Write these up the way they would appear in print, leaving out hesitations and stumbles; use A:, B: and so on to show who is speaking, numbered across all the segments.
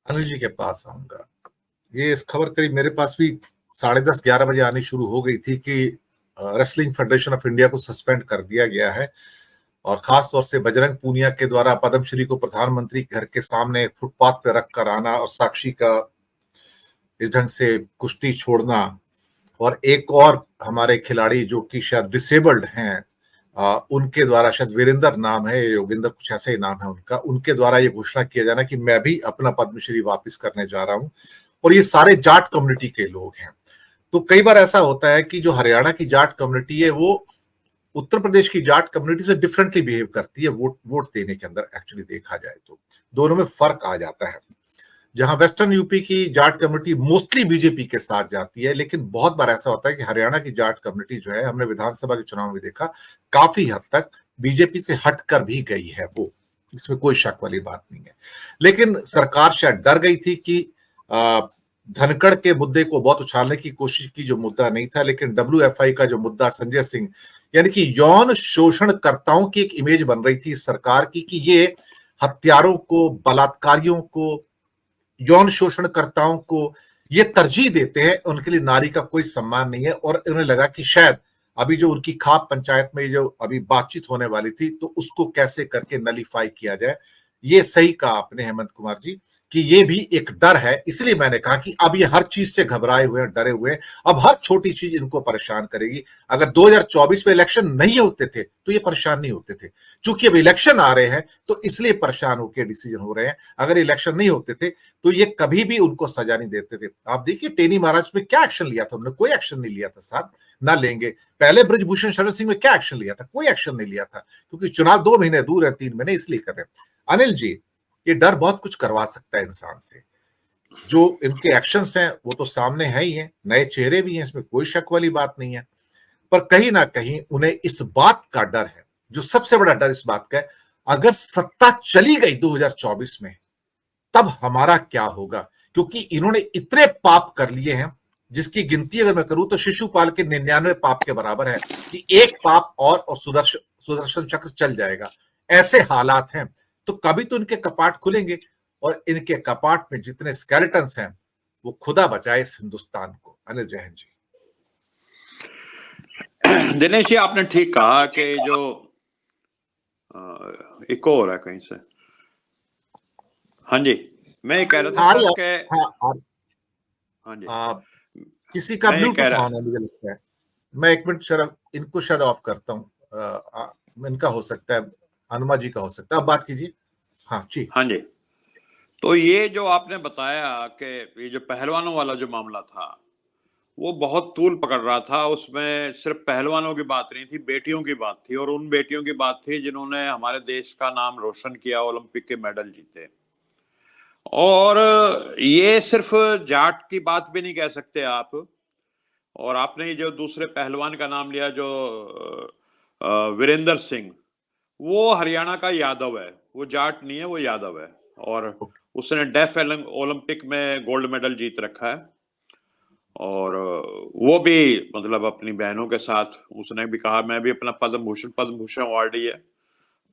A: अनिल जी के पास आऊंगा। ये इस खबर करीब मेरे पास भी 10:30-11 बजे आनी शुरू हो गई थी कि रेसलिंग फेडरेशन ऑफ इंडिया को सस्पेंड कर दिया गया है, और खास तौर से बजरंग पूनिया के द्वारा पद्मश्री को प्रधानमंत्री घर के सामने फुटपाथ पे रख कर आना और साक्षी का इस ढंग से कुश्ती छोड़ना, और एक और हमारे खिलाड़ी जो कि शायद डिसेबल्ड हैं, उनके द्वारा, शायद वीरेंद्र नाम है, योगेंद्र कुछ ऐसा ही नाम है उनका, उनके द्वारा ये घोषणा किया जाना कि मैं भी अपना पद्मश्री वापस करने जा रहा हूं, और ये सारे जाट कम्युनिटी के लोग हैं। तो कई बार ऐसा होता है कि जो हरियाणा की जाट कम्युनिटी है वो उत्तर प्रदेश की जाट कम्युनिटी से डिफरेंटली बिहेव करती है वोट वोट देने के अंदर। एक्चुअली देखा जाए तो दोनों में फर्क आ जाता है। जहां वेस्टर्न यूपी की जाट कम्युनिटी मोस्टली बीजेपी के साथ जाती है, लेकिन बहुत बार ऐसा होता है कि हरियाणा की जाट कम्युनिटी जो है, हमने विधानसभा के चुनाव में देखा, काफी हद तक बीजेपी से हटकर भी गई है वो, इसमें कोई शक वाली बात नहीं है। लेकिन सरकार शायद डर गई थी कि धनखड़ के मुद्दे को बहुत उछालने की कोशिश की, जो मुद्दा नहीं था, लेकिन WFI का जो मुद्दा संजय सिंह, यानी कि यौन शोषणकर्ताओं की एक इमेज बन रही थी सरकार की कि ये हत्यारों को, बलात्कारियों को, यौन शोषणकर्ताओं को ये तरजीह देते हैं, उनके लिए नारी का कोई सम्मान नहीं है। और उन्हें लगा कि शायद अभी जो उनकी खाप पंचायत में जो अभी बातचीत होने वाली थी, तो उसको कैसे करके नलीफाई किया जाए। ये सही कहा आपने हेमंत कुमार जी कि ये भी एक डर है। इसलिए मैंने कहा कि अब ये हर चीज से घबराए हुए हैं, डरे हुए हैं, अब हर छोटी चीज इनको परेशान करेगी। अगर 2024 में इलेक्शन नहीं होते थे तो ये परेशान नहीं होते थे, चूंकि अब इलेक्शन आ रहे हैं तो इसलिए परेशान होकर डिसीजन हो रहे हैं। अगर इलेक्शन नहीं होते थे तो ये कभी भी उनको सजा नहीं देते थे। आप देखिए टेनी महाराज में क्या एक्शन लिया था उन्होंने, कोई एक्शन नहीं लिया था साहब, ना लेंगे। पहले ब्रजभूषण शरण सिंह में क्या एक्शन लिया था, कोई एक्शन नहीं लिया था, क्योंकि चुनाव 2 महीने दूर है, 3 महीने, इसलिए कर रहे हैं। अनिल जी, ये डर बहुत कुछ करवा सकता है इंसान से। जो इनके एक्शंस हैं वो तो सामने है ही है, नए चेहरे भी हैं, इसमें कोई शक वाली बात नहीं है, पर कहीं ना कहीं उन्हें इस बात का डर है, जो सबसे बड़ा डर इस बात का है, अगर सत्ता चली गई 2024 में तब हमारा क्या होगा। क्योंकि इन्होंने इतने पाप कर लिए हैं जिसकी गिनती अगर मैं करूं तो शिशुपाल के 99 पाप के बराबर है, कि एक पाप और सुदर्शन सुदर्शन चक्र चल जाएगा। ऐसे हालात हैं, तो कभी तो इनके कपाट खुलेंगे, और इनके कपाट में जितने स्केलेटन्स हैं वो खुदा बचाए इस हिंदुस्तान को। अनिल जैन जी।
B: दिनेश जी, आपने ठीक कहा कि जो इको हो रहा है कहीं से। हाँ जी, मैं ये कह रहा था सर कि हाँ जी,
A: किसी का ब्लूटूथ ऑन है मुझे लगता है। मैं 1 मिनट शराब इनको शायद ऑफ करता हूँ। इनका हो सकता है, हनुमा जी का हो सकता है। अब बात कीजिए। हाँ जी।
B: हाँ जी, तो ये जो आपने बताया कि ये जो पहलवानों वाला जो मामला था वो बहुत तूल पकड़ रहा था, उसमें सिर्फ पहलवानों की बात नहीं थी, बेटियों की बात थी, और उन बेटियों की बात थी जिन्होंने हमारे देश का नाम रोशन किया, ओलंपिक के मेडल जीते। और ये सिर्फ जाट की बात भी नहीं कह सकते आप। और आपने ये जो दूसरे पहलवान का नाम लिया जो वीरेंद्र सिंह, वो हरियाणा का यादव है, वो जाट नहीं है, वो यादव है, और उसने डेफ ओलंपिक में गोल्ड मेडल जीत रखा है। और वो भी मतलब अपनी बहनों के साथ उसने भी कहा मैं भी अपना पद्म भूषण अवार्डी है,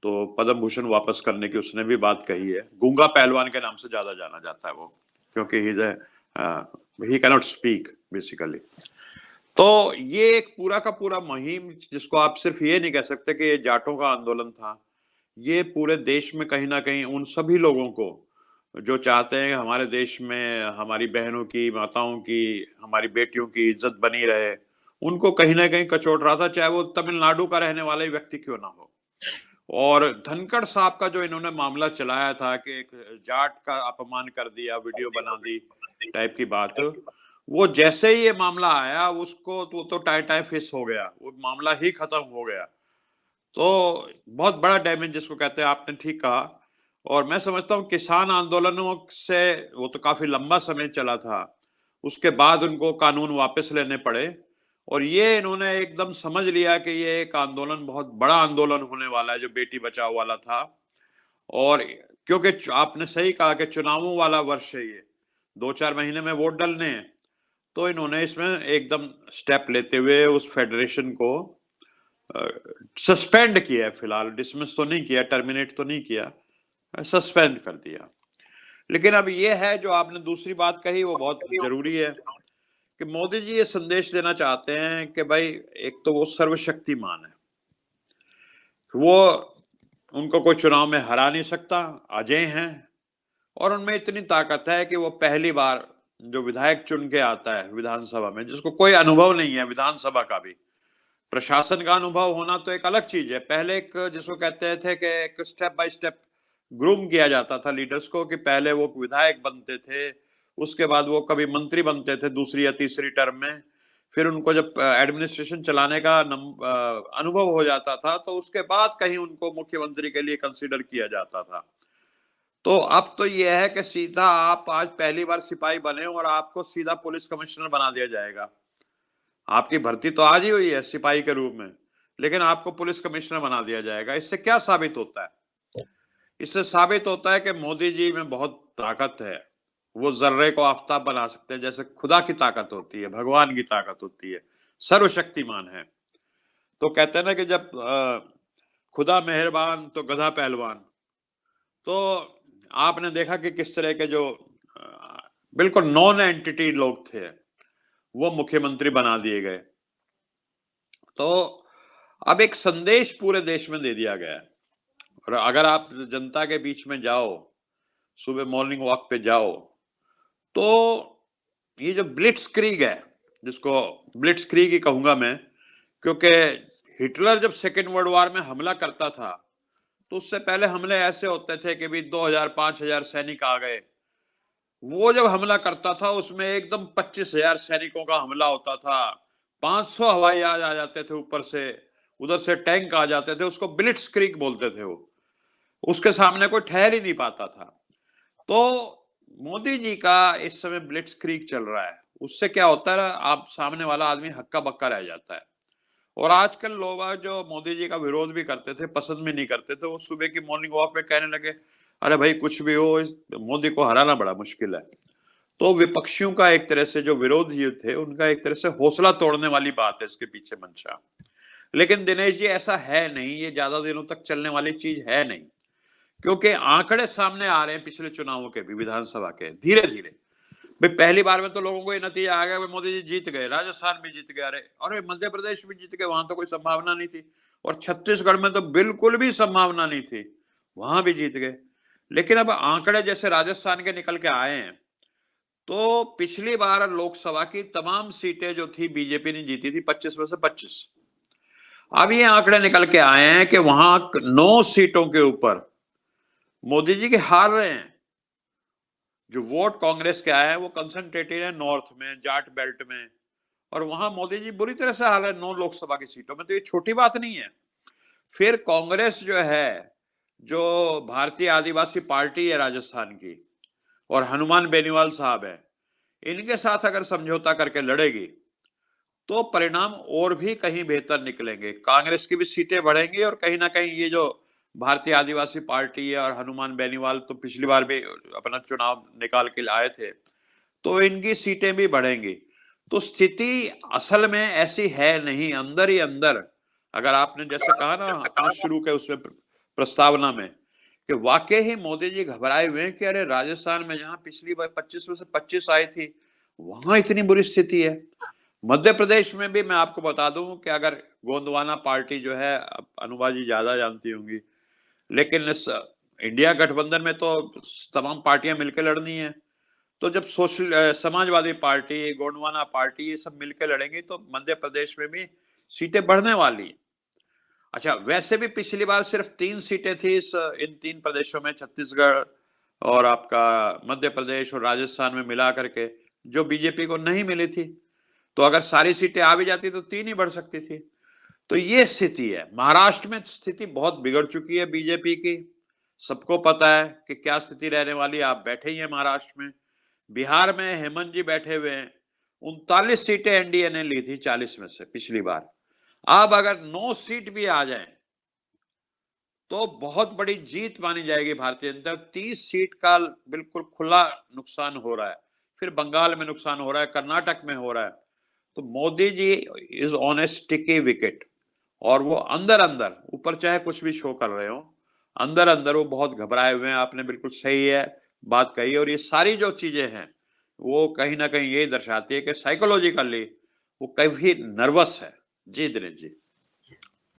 B: तो पद्म भूषण वापस करने की उसने भी बात कही है। गूंगा पहलवान के नाम से ज्यादा जाना जाता है वो, क्योंकि ही कैनॉट स्पीक बेसिकली। तो ये एक पूरा का पूरा मुहिम, जिसको आप सिर्फ ये नहीं कह सकते कि ये जाटों का आंदोलन था, ये पूरे देश में कहीं ना कहीं उन सभी लोगों को जो चाहते हैं हमारे देश में हमारी बहनों की, माताओं की, हमारी बेटियों की इज्जत बनी रहे, उनको कहीं ना कहीं कचोट रहा था, चाहे वो तमिलनाडु का रहने वाला ही व्यक्ति क्यों ना हो। और धनखड़ साहब का जो इन्होंने मामला चलाया था कि एक जाट का अपमान कर दिया, वीडियो बना दी टाइप की बात, वो जैसे ही ये मामला आया उसको तो टाई टाई फेस हो गया, वो मामला ही खत्म हो गया। तो बहुत बड़ा डैमेज जिसको कहते हैं, आपने ठीक कहा। और मैं समझता हूँ किसान आंदोलनों से वो तो काफी लंबा समय चला था, उसके बाद उनको कानून वापस लेने पड़े, और ये इन्होंने एकदम समझ लिया कि ये एक आंदोलन बहुत बड़ा आंदोलन होने वाला है जो बेटी बचाओ वाला था। और क्योंकि आपने सही कहा कि चुनावों वाला वर्ष है ये, 2-4 महीने में वोट डालने हैं, तो इन्होंने इसमें एकदम स्टेप लेते हुए उस फेडरेशन को सस्पेंड किया है। फिलहाल डिसमिस तो नहीं किया, टर्मिनेट तो नहीं किया, सस्पेंड कर दिया। लेकिन अब ये है, जो आपने दूसरी बात कही वो बहुत जरूरी है, कि मोदी जी ये संदेश देना चाहते हैं कि भाई एक तो वो सर्वशक्तिमान है, वो उनको कोई चुनाव में हरा नहीं सकता, अजय हैं, और उनमें इतनी ताकत है कि वो पहली बार जो विधायक चुन के आता है विधानसभा में, जिसको कोई अनुभव नहीं है विधानसभा का भी, प्रशासन का अनुभव होना तो एक अलग चीज है। पहले एक जिसको कहते थे कि एक स्टेप बाय स्टेप ग्रूम किया जाता था लीडर्स को, कि पहले वो विधायक बनते थे, उसके बाद वो कभी मंत्री बनते थे दूसरी या तीसरी टर्म में, फिर उनको जब एडमिनिस्ट्रेशन चलाने का अनुभव हो जाता था तो उसके बाद कहीं उनको मुख्यमंत्री के लिए कंसीडर किया जाता था। तो अब तो ये है कि सीधा आप आज पहली बार सिपाही बने और आपको सीधा पुलिस कमिश्नर बना दिया जाएगा। आपकी भर्ती तो आज ही हुई है सिपाही के रूप में, लेकिन आपको पुलिस कमिश्नर बना दिया जाएगा। इससे क्या साबित होता है? इससे साबित होता है कि मोदी जी में बहुत ताकत है, वो जर्रे को आफताब बना सकते हैं, जैसे खुदा की ताकत होती है, भगवान की ताकत होती है, सर्वशक्तिमान है। तो कहते हैं ना कि जब खुदा मेहरबान तो गधा पहलवान। तो आपने देखा कि किस तरह के जो बिल्कुल नॉन एंटिटी लोग थे वो मुख्यमंत्री बना दिए गए। तो अब एक संदेश पूरे देश में दे दिया गया है, और अगर आप जनता के बीच में जाओ, सुबह मॉर्निंग वॉक पे जाओ, तो ये जो ब्लिट्सक्रीग है, जिसको ब्लिट्सक्रीग ही कहूंगा मैं, क्योंकि हिटलर जब सेकेंड वर्ल्ड वॉर में हमला करता था तो उससे पहले हमले ऐसे होते थे कि भी 2000-5000 सैनिक आ गए। वो जब हमला करता था उसमें एकदम 25,000 सैनिकों का हमला होता था, 500 हवाई जहाज आ जाते थे ऊपर से, उधर से टैंक आ जाते थे, उसको ब्लिट्सक्रीग बोलते थे। वो उसके सामने कोई ठहर ही नहीं पाता था। तो मोदी जी का इस समय ब्लिट्सक्रीग चल रहा है। उससे क्या होता है, आप सामने वाला आदमी हक्का बक्का रह जाता है। और आजकल लोग जो मोदी जी का विरोध भी करते थे, पसंद भी नहीं करते थे, वो सुबह की मॉर्निंग वॉक में कहने लगे, अरे भाई कुछ भी हो, मोदी को हराना बड़ा मुश्किल है। तो विपक्षियों का एक तरह से जो विरोधी थे उनका एक तरह से हौसला तोड़ने वाली बात है इसके पीछे मंशा। लेकिन दिनेश जी ऐसा है नहीं, ये ज्यादा दिनों तक चलने वाली चीज है नहीं, क्योंकि आंकड़े सामने आ रहे हैं पिछले चुनावों के भी, विधानसभा के, धीरे धीरे। भाई पहली बार में तो लोगों को ये नतीजा आ गया, मोदी जी जीत गए, राजस्थान भी जीत गए, अरे मध्य प्रदेश भी जीत गए, वहां तो कोई संभावना नहीं थी, और छत्तीसगढ़ में तो बिल्कुल भी संभावना नहीं थी, वहां भी जीत गए। लेकिन अब आंकड़े जैसे राजस्थान के निकल के आए हैं, तो पिछली बार लोकसभा की तमाम सीटें जो थी बीजेपी ने जीती थी, 25 में से 25। अब ये आंकड़े निकल के आए हैं कि वहां 9 सीटों के ऊपर मोदी जी के हार रहे हैं। जो वोट कांग्रेस के आए हैं वो कंसंट्रेटेड है नॉर्थ में, जाट बेल्ट में, और वहां मोदी जी बुरी तरह से हार रहे हैं 9 लोकसभा की सीटों में। तो ये छोटी बात नहीं है। फिर कांग्रेस जो है, जो भारतीय आदिवासी पार्टी है राजस्थान की, और हनुमान बेनीवाल साहब है, इनके साथ अगर समझौता करके लड़ेगी तो परिणाम और भी कहीं बेहतर निकलेंगे। कांग्रेस की भी सीटें बढ़ेंगी, और कहीं ना कहीं ये जो भारतीय आदिवासी पार्टी है और हनुमान बेनीवाल तो पिछली बार भी अपना चुनाव निकाल के आए थे, तो इनकी सीटें भी बढ़ेंगी। तो स्थिति असल में ऐसी है नहीं, अंदर ही अंदर, अगर आपने जैसे कहा ना अपने शुरू के उसमें प्रस्तावना में, कि वाकई ही मोदी जी घबराए हुए हैं कि अरे राजस्थान में जहां पिछली बार 25 में से 25 आई थी, वहां इतनी बुरी स्थिति है। मध्य प्रदेश में भी मैं आपको बता दूं कि अगर गोंदवाना पार्टी जो है, अनुभा जी ज्यादा जानती होंगी, लेकिन इस इंडिया गठबंधन में तो तमाम पार्टियां मिलकर लड़नी है। तो जब समाजवादी पार्टी, गोंडवाना पार्टी, ये सब मिलकर लड़ेंगे तो मध्य प्रदेश में भी सीटें बढ़ने वाली। अच्छा, वैसे भी पिछली बार सिर्फ 3 सीटें थी इन 3 प्रदेशों में, छत्तीसगढ़ और आपका मध्य प्रदेश और राजस्थान में मिला करके, जो बीजेपी को नहीं मिली थी। तो अगर सारी सीटें आ भी जाती तो 3 ही बढ़ सकती थी। तो ये स्थिति है। महाराष्ट्र में स्थिति बहुत बिगड़ चुकी है बीजेपी की, सबको पता है कि क्या स्थिति रहने वाली है। आप बैठे ही हैं महाराष्ट्र में। बिहार में हेमंत जी बैठे हुए हैं, 39 सीटें एनडीए ने ली थी 40 में से पिछली बार। अब अगर 9 सीट भी आ जाए तो बहुत बड़ी जीत मानी जाएगी भारतीय जनता। 30 सीट का बिल्कुल खुला नुकसान हो रहा है, फिर बंगाल में नुकसान हो रहा है, कर्नाटक में हो रहा है। तो Modi ji is on a sticky wicket, और वो अंदर अंदर, ऊपर चाहे कुछ भी शो कर रहे हो, अंदर अंदर वो बहुत घबराए हुए हैं। आपने बिल्कुल सही है, बात कही और ये सारी जो चीजें हैं वो कहीं ना कहीं यही दर्शाती है कि साइकोलॉजिकली वो काफी नर्वस है। जी दिनेश जी।